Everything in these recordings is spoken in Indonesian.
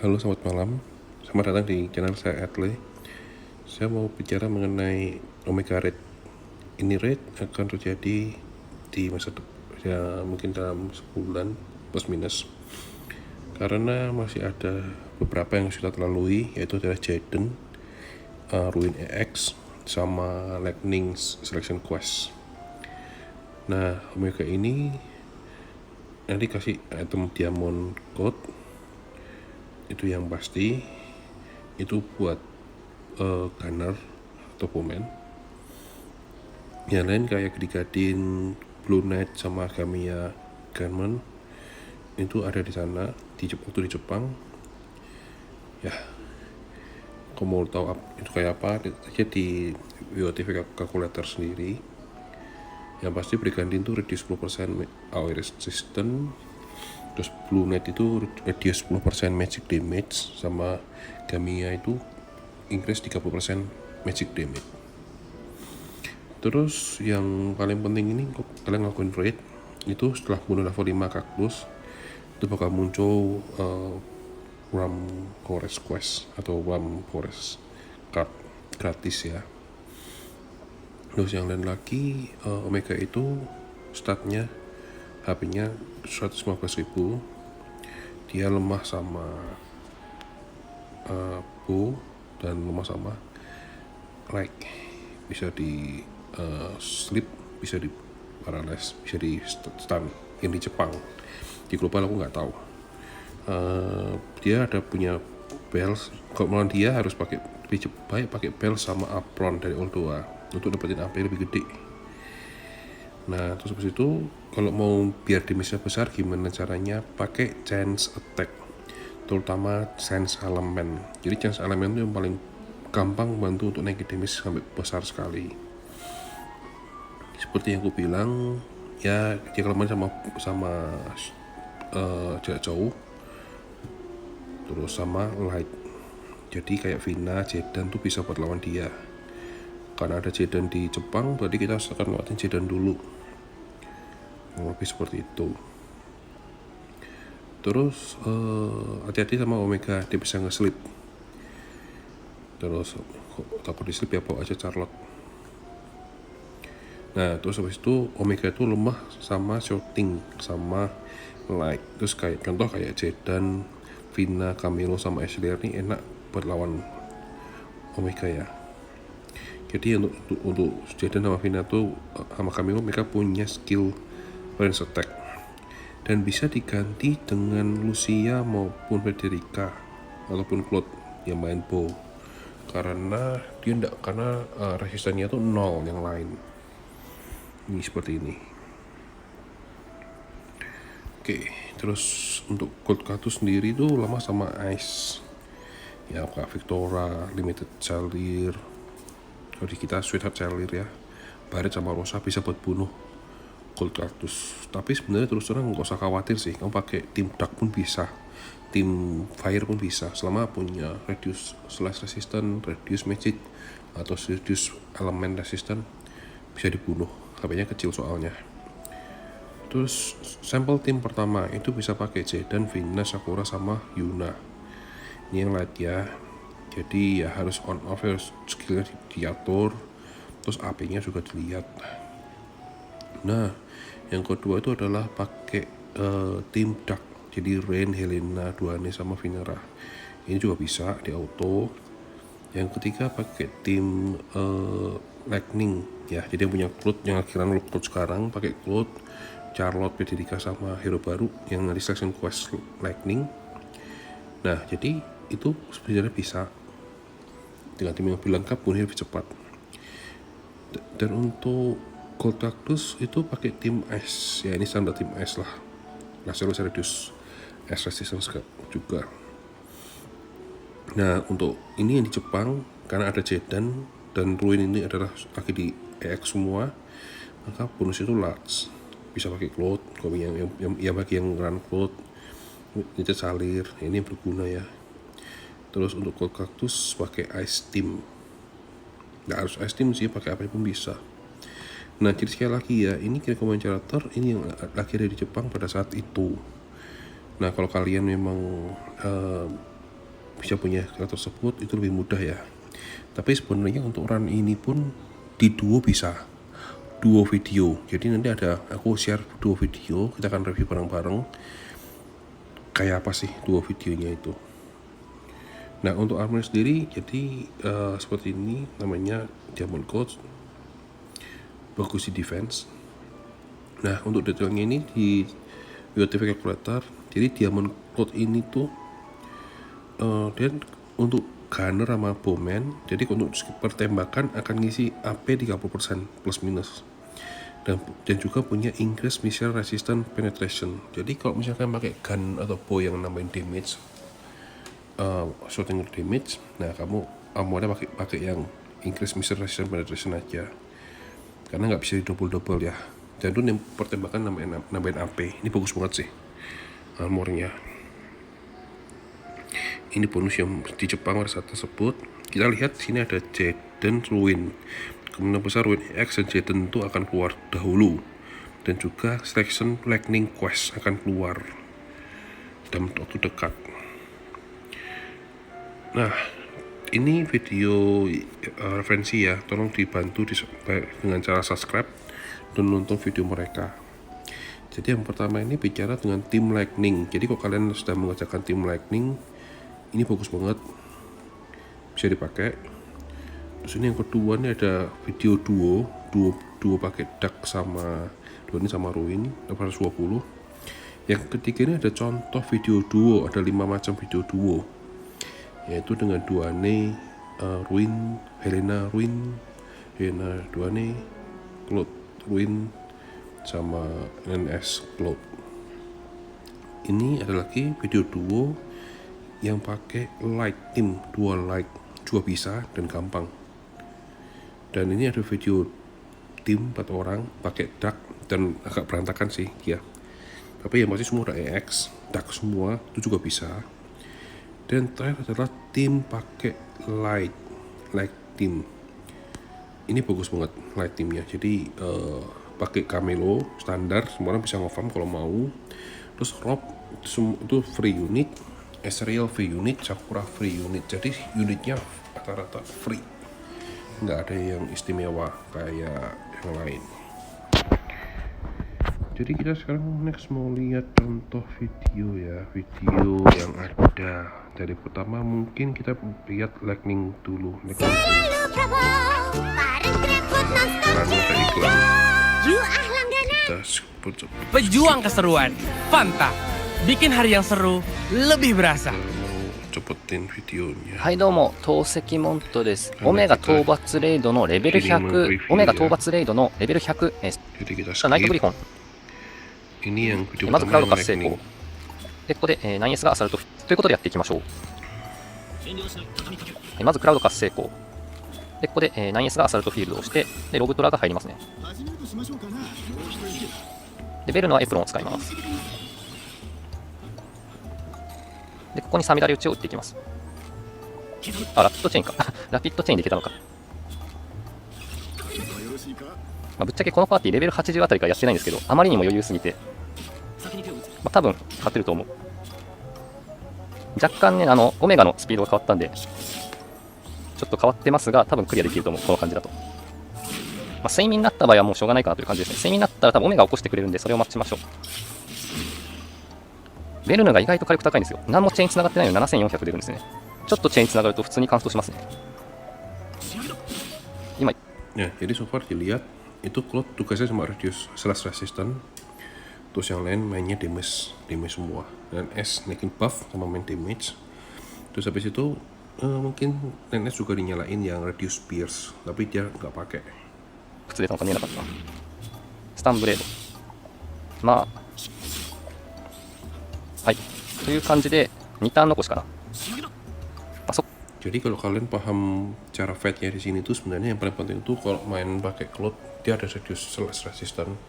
Halo, selamat malam. Selamat datang di channel saya Atle. Saya mau bicara mengenai omega rate. Ini rate akan terjadi di masa depan, ya mungkin dalam sebulan plus minus. Karena masih ada beberapa yang sudah terlalui, yaitu adalah Jaden, Ruin EX, sama Lightning Selection Quest. Nah, omega ini nanti kasih item diamond code, itu yang pasti. Itu buat gunner atau bowman. Yang lain kayak Gligadin, Blue Knight sama Gamia Gunman itu ada di sana waktu di Jepang. Ya, kalau mau tahu itu kayak apa, aja di WOTV calculator sendiri. Yang pasti Gligadin itu reduce 10% AoE resistance, terus Blue Knight itu reduce 10% magic damage, sama Gamia itu increase 30% magic damage. Terus yang paling penting ini kalian ngelakuin raid itu setelah bunuh level 5 kaktus, itu bakal muncul Ram Forest Quest atau Ram Forest card gratis ya. Terus yang lain lagi, Omega itu statnya HP-nya 115.000. Dia lemah sama bow dan lemah sama bisa di sleep, bisa di paralyze, bisa di stun. Yang di Jepang, di global aku nggak tahu. Dia ada punya bells. Kalau mau dia harus pakai baik pakai bell sama apron dari Oldoa untuk dapetin AP lebih gede. Nah, terus habis itu kalau mau biar damage besar, gimana caranya? Pakai chance attack, terutama chance element. Jadi chance element itu yang paling gampang bantu untuk naikin damage sampai besar sekali. Seperti yang aku bilang, ya jika kalian sama jarak jauh, terus sama light. Jadi kayak Vina, Jaden tuh bisa buat lawan dia. Karena ada Jaden di Jepang, berarti kita akan lewatin Jaden dulu. Lebih seperti itu. Terus hati-hati sama Omega, dia bisa nge-sleep. Terus takut di sleep ya, bawa aja Charlotte. Nah, terus habis itu Omega itu lemah sama shooting, sama light. Terus kayak contoh kayak Jaden, Vina, Camilo sama Ashley ini enak buat lawan Omega ya. Jadi untuk Jaden sama Vina tuh sama Camilo, mereka punya skill range attack dan bisa diganti dengan Lucia maupun Federica ataupun Claude yang main bow, karena dia enggak, karena resistannya tuh 0 yang lain. Ini seperti ini. Oke, terus untuk Gold Cactus sendiri tuh lama sama Ice. Ya, Kak Victora, Limited Challenger. Kalau di kita Sweetheart Challenger ya. Barret sama Rosa bisa buat bunuh Gold Cactus. Tapi sebenarnya terus terang nggak usah khawatir sih. Kamu pakai tim Dark pun bisa, tim Fire pun bisa, selama punya reduce slash resistant, reduce magic, atau reduce elemen resistant, bisa dibunuh. HP-nya kecil soalnya. Terus sampel tim pertama itu bisa pakai Jaden, Vina, Sakura sama Yuna. Ini yang light ya. Jadi ya harus on off, harus skillnya diatur. Terus AP-nya juga dilihat. Nah, yang kedua itu adalah pakai tim Dark. Jadi Rain, Helena, Duane sama Vinera. Ini juga bisa di auto. Yang ketiga pakai tim Lightning ya. Jadi yang punya Claude, yang akhiran Claude sekarang pakai Claude, Charlotte, Federica sama hero baru yang di Selection Quest Lightning. Nah, jadi itu sebenarnya bisa dengan tim yang lebih lengkap pun lebih cepat. Dan untuk Gold Cactus itu pakai tim Ice ya, ini standar tim Ice lah. Nah, selalu reduce Ice resistance juga. Nah, untuk ini yang di Jepang, karena ada Jaden dan Ruin ini adalah lagi di EX semua, maka bonus itu large. Bisa pakai Claude, kalau yang bagi yang run Claude, ini salir, ini yang berguna ya. Terus untuk Gold Cactus pakai Ice Team. Nggak harus Ice Team sih, pakai apa pun bisa. Nah, jadi sekali lagi ya, ini common character ini yang lagi ada di Jepang pada saat itu. Nah, kalau kalian memang bisa punya skill tersebut itu lebih mudah ya. Tapi sebenarnya untuk run ini pun di duo bisa, duo video. Jadi nanti aku share duo video, kita akan review bareng-bareng kayak apa sih duo videonya itu. Nah untuk armor sendiri jadi seperti ini, namanya Diamond Coat, bagus di defense. Nah untuk detailnya ini di UTV calculator, jadi Diamond Coat ini tuh dan untuk gunner sama bowman, jadi untuk pertembakan akan ngisi AP 30% plus minus, dan juga punya increase missile resistant penetration. Jadi kalau misalkan pakai gun atau bow yang nambahin damage, shooting damage, nah kamu armornya pakai yang increase missile resistant penetration aja, karena nggak bisa di double ya. Dan itu pertembakan nambahin AP. Ini bagus banget sih armornya. Ini bonus yang di Jepang pada saat tersebut. Kita lihat sini ada Jaden Ruin. Kemungkinan besar Ruin X dan Jaden itu akan keluar dahulu. Dan juga Selection Lightning Quest akan keluar dalam waktu dekat. Nah, ini video referensi ya. Tolong dibantu dengan cara subscribe dan nonton video mereka. Jadi yang pertama ini bicara dengan Team Lightning. Jadi kalau kalian sudah mengerjakan Team Lightning, ini bagus banget, bisa dipakai. Terus ini yang kedua ini ada video duo pakai Duck sama dua ini sama Ruin 820. Yang ketiga ini ada contoh video duo, ada 5 macam video duo, yaitu dengan Duane, Ruin, Helena Duane, Claude Ruin, sama NS Claude. Ini ada lagi video duo yang pakai light team, dual light, juga bisa dan gampang. Dan ini ada video tim 4 orang pakai Duck, dan agak berantakan sih ya, tapi yang masih semua ada EX Duck semua, itu juga bisa. Dan terakhir adalah tim pakai light team. Ini bagus banget light teamnya. Jadi pakai Camelo standar, semua orang bisa nge-farm kalau mau. Terus Rob itu free unit, Ezreal free unit, Sakura free unit. Jadi unitnya rata-rata free, nggak ada yang istimewa kayak yang lain. Jadi kita sekarang next mau lihat contoh video ya, video yang ada. Dari pertama mungkin kita lihat Lightning dulu. Pejuang keseruan, Fanta, bikin hari yang seru lebih berasa. Cepetin videonya. はいどうも、透析モントです。オメガ討伐レイドのレベル100、オメガ討伐レイドのレベル100、 Jadi kita ナイトグリ skip. フォン。 Ini yang video まずクラウド pertama 活成 Lightning. 功。で、ここで、9S がアサルトということでやっていきましょう。はい、まずクラウド活成功。で、ここで、9S がアサルトフィールドをして、で、ロブトラが入りますね。で、ベルノはエプロンを使います。で、ここにサミダレ打ちを打っていきます。あ、ラピッドチェーンか。ラピッドチェーンでいけたのか。ぶっちゃけこのパーティーレベル80あたりからやってないんですけど、あまりにも余裕すぎて、多分勝てると思う。若干ね、オメガのスピードが変わったんで、ちょっと変わってますが、多分クリアできると思う、この感じだと。睡眠になった場合はもうしょうがないかなという感じですね。睡眠になったら多分オメガ起こしてくれるんで、それを待ちましょう。ベルヌが意外と火力高いんですよ。何もチェーン繋がってないのに7400出るんですね。ちょっとチェーン繋がると普通にカウントしますね。今、 Ya, jadi so far dilihat itu Claude tugasnya cuma reduce slash resistant, terus yang lain mainnya damage semua. Dan S naikin buff sama main damage. Terus habis itu mungkin NS juga dinyalain yang reduce pierce, tapi dia nggak pakai. 靴出たのか見えなかった。スタンブレード。まあ、はい。という感じで、2ターン残しかな。Jadi kalau kalian paham cara fight-nya di sini tuh sebenarnya yang paling penting itu kalau main pakai Claude dia ada reduce slash resistant.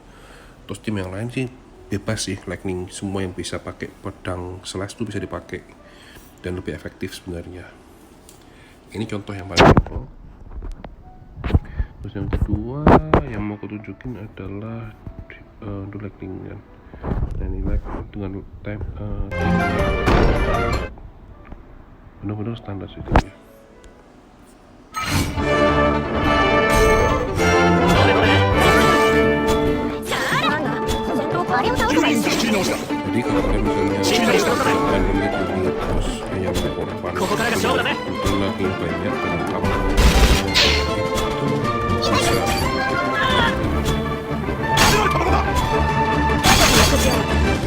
Terus tim yang lain sih bebas sih, Lightning semua yang bisa pakai pedang slash tuh bisa dipakai dan lebih efektif sebenarnya. Ini contoh yang paling simpel. Terus yang kedua yang mau aku tunjukin adalah Lightning kan. Nah, ini Lightning dengan time bener-bener standar sih timnya. Jadi kalau kalian misalnya main unit ini terus hanya korban itu lagi banyak dengan kawan itu bisa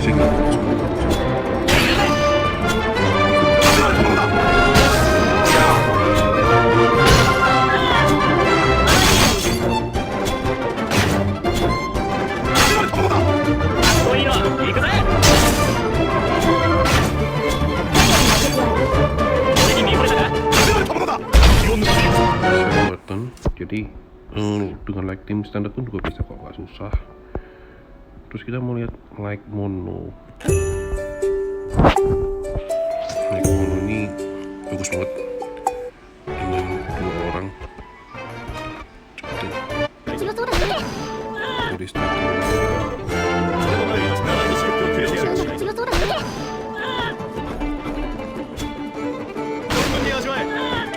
sehingga button. Jadi dengan like team standar pun juga bisa kok, nggak susah. Terus kita mau lihat like mono. Like mono ini bagus banget dengan 2 orang. Jadi starting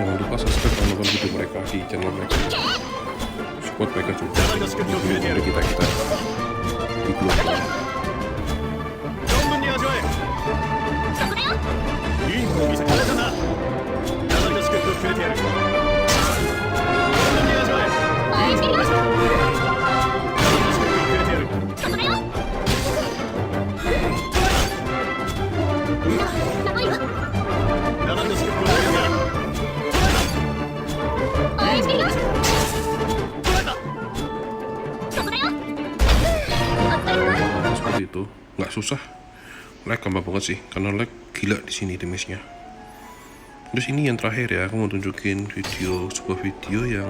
jangan lupa subscribe dan nonton video mereka di channel mereka, support mereka juga dari kita di grup. Seperti itu, nggak susah. Like gampang banget sih, karena like gila di sini damage-nya. Terus ini yang terakhir ya, aku mau tunjukin sebuah video yang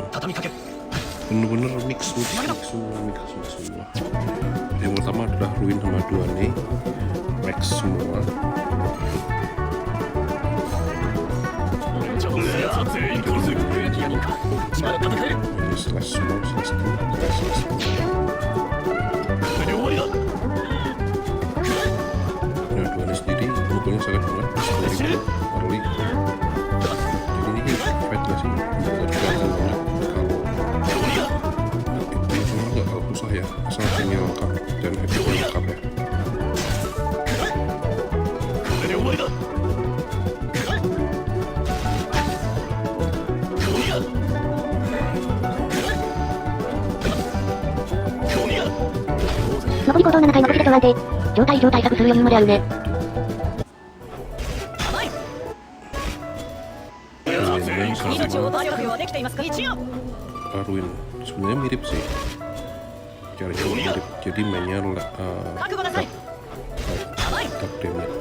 bener-bener mix semua. Yang pertama adalah Ruin sama Duane max semua. Ini slash semua, slash Duane sendiri mukulnya sangat banget dari early. Jadi ini fight gak sih? Kalau itu semua gak kalau susah ya, asal timnya lengkap dan episode lengkap ya.残り行動7回残りで不安定。状態対策する余裕まであるね。Ruin sebenarnya mirip sih, caranya mirip. Jadi mainnya tap damage,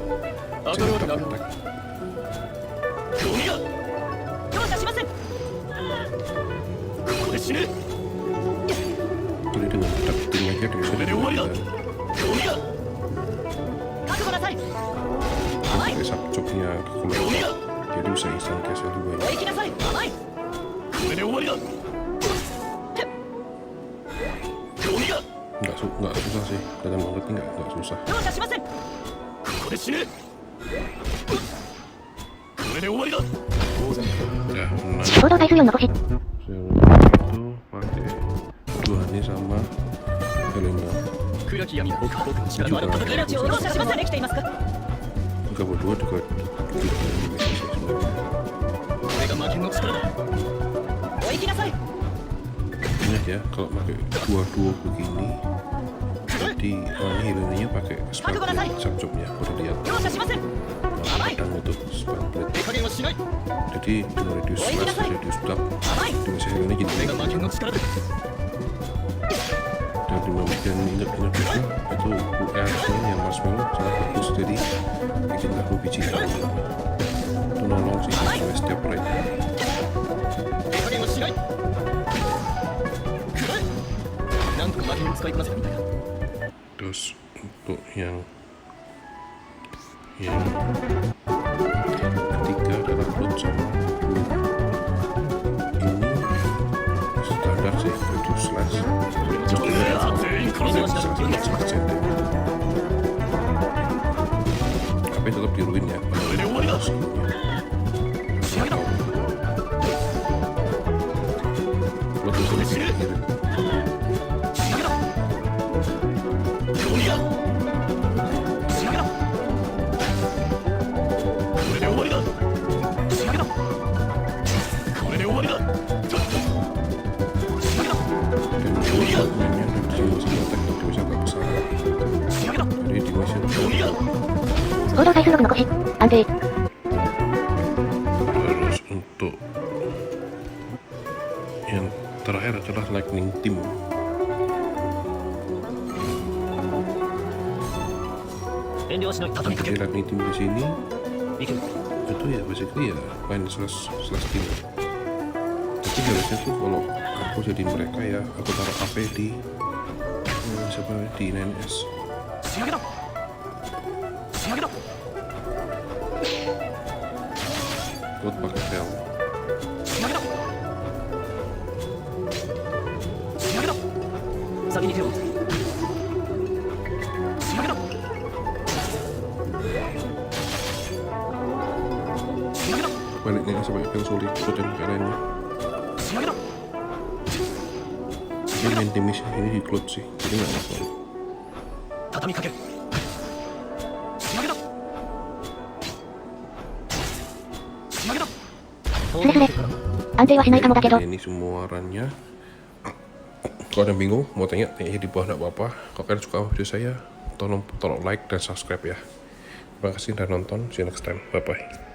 jangan tap attack. Jadi dengan tap tim aja bisa dilakukan. Pakai subchopnya jadi bisa instant cash juga ya. Nggak susah sih, kelihatan banget nih nggak susah. Ya, menang. 行動対数4残し。 Itu pakai Duane sama Helena. Juga berdua juga ingat ya, kalau pakai dua begini, jadi ini Helenanya pakai spell subchopnya, baru lihat pedang itu spell blade. Jadi dengan reduce slash, reduce tap, dimisi Helena jadi dan ingat juga itu UR-nya yang marshmallow sangat bagus, jadi bikin aku biji itu nolong sih sampai setiap raid. Terus untuk yang ketiga adalah Blood sama Blue. Ini standar sih, reduce slash. Tapi tetap di Ruin ya. 行動回数6残し。安定。 Terus untuk yang terakhir adalah lightning team. Jadi lightning team di sini itu ya basically ya main slash team. Tapi harusnya tuh kalau aku jadi mereka ya aku taruh AP di siapa di 9S. Buat pakai vel. Baliknya nggak sampai vel sulit ikut dan lainnya. Ini main timis ini di cloud sih, jadi nggak masalah. すれすれ。安定はしないかもだけど。 Ini semua runnya. Kalau ada yang bingung mau tanya di bawah nggak apa-apa. Kalau kalian suka video saya, tolong like dan subscribe ya. Terima kasih sudah nonton. See you next time. Bye bye.